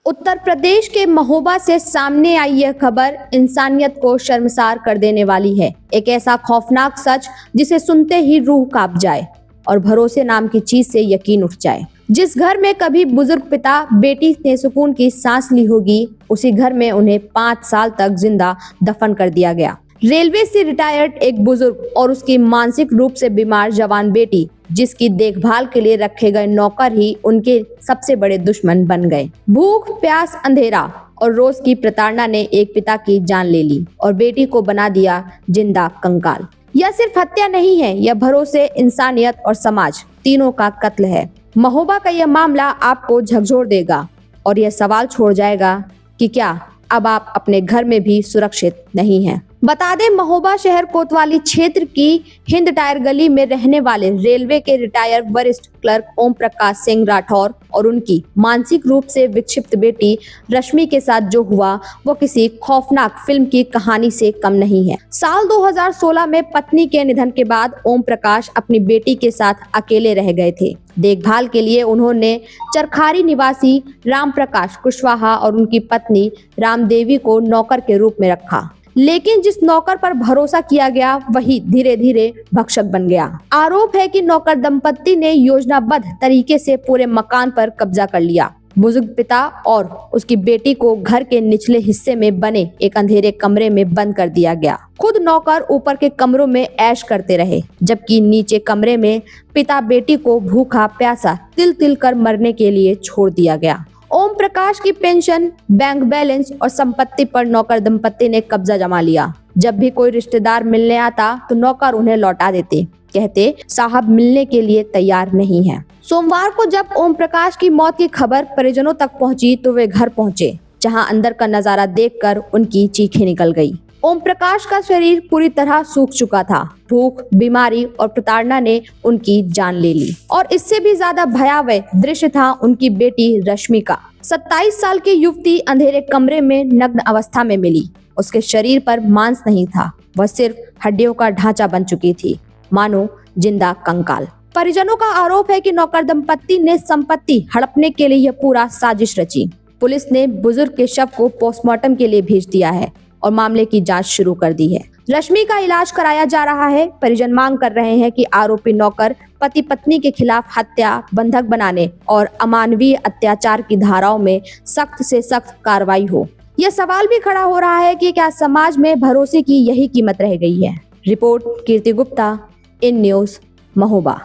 उत्तर प्रदेश के महोबा से सामने आई यह खबर इंसानियत को शर्मसार कर देने वाली है। एक ऐसा खौफनाक सच जिसे सुनते ही रूह कांप जाए और भरोसे नाम की चीज से यकीन उठ जाए। जिस घर में कभी बुजुर्ग पिता बेटी ने सुकून की सांस ली होगी, उसी घर में उन्हें 5 साल तक जिंदा दफन कर दिया गया। रेलवे से रिटायर्ड एक बुजुर्ग और उसकी मानसिक रूप से बीमार जवान बेटी, जिसकी देखभाल के लिए रखे गए नौकर ही उनके सबसे बड़े दुश्मन बन गए। भूख, प्यास, अंधेरा और रोज की प्रताड़ना ने एक पिता की जान ले ली और बेटी को बना दिया जिंदा कंकाल। यह सिर्फ हत्या नहीं है, यह भरोसे, इंसानियत और समाज तीनों का कत्ल है। महोबा का यह मामला आपको झकझोर देगा और यह सवाल छोड़ जाएगा कि क्या अब आप अपने घर में भी सुरक्षित नहीं हैं। बता दें, महोबा शहर कोतवाली क्षेत्र की हिंद टायर गली में रहने वाले रेलवे के रिटायर्ड वरिष्ठ क्लर्क ओम प्रकाश सिंह राठौर और उनकी मानसिक रूप से विक्षिप्त बेटी रश्मि के साथ जो हुआ वो किसी खौफनाक फिल्म की कहानी से कम नहीं है। साल 2016 में पत्नी के निधन के बाद ओम प्रकाश अपनी बेटी के साथ अकेले रह गए थे। देखभाल के लिए उन्होंने चरखारी निवासी राम प्रकाश कुशवाहा और उनकी पत्नी रामदेवी को नौकर के रूप में रखा, लेकिन जिस नौकर पर भरोसा किया गया वही धीरे धीरे भक्षक बन गया। आरोप है कि नौकर दंपत्ति ने योजनाबद्ध तरीके से पूरे मकान पर कब्जा कर लिया। बुजुर्ग पिता और उसकी बेटी को घर के निचले हिस्से में बने एक अंधेरे कमरे में बंद कर दिया गया। खुद नौकर ऊपर के कमरों में ऐश करते रहे, जबकि नीचे कमरे में पिता बेटी को भूखा प्यासा तिल तिल कर मरने के लिए छोड़ दिया गया। ओम प्रकाश की पेंशन, बैंक बैलेंस और संपत्ति पर नौकर दंपत्ति ने कब्जा जमा लिया। जब भी कोई रिश्तेदार मिलने आता तो नौकर उन्हें लौटा देते, कहते साहब मिलने के लिए तैयार नहीं है। सोमवार को जब ओम प्रकाश की मौत की खबर परिजनों तक पहुंची तो वे घर पहुंचे, जहां अंदर का नजारा देखकर उनकी चीखें निकल गई। ओम प्रकाश का शरीर पूरी तरह सूख चुका था। भूख, बीमारी और प्रताड़ना ने उनकी जान ले ली और इससे भी ज्यादा भयावह दृश्य था उनकी बेटी रश्मि का। 27 साल की युवती अंधेरे कमरे में नग्न अवस्था में मिली। उसके शरीर पर मांस नहीं था, वह सिर्फ हड्डियों का ढांचा बन चुकी थी, मानो जिंदा कंकाल। परिजनों का आरोप है कि नौकर दंपत्ति ने संपत्ति हड़पने के लिए यह पूरा साजिश रची। पुलिस ने बुजुर्ग के शव को पोस्टमार्टम के लिए भेज दिया है और मामले की जांच शुरू कर दी है। रश्मि का इलाज कराया जा रहा है। परिजन मांग कर रहे हैं कि आरोपी नौकर पति पत्नी के खिलाफ हत्या, बंधक बनाने और अमानवीय अत्याचार की धाराओं में सख्त से सख्त कार्रवाई हो। यह सवाल भी खड़ा हो रहा है कि क्या समाज में भरोसे की यही कीमत रह गई है। Report Kirti Gupta, in news, Mahoba.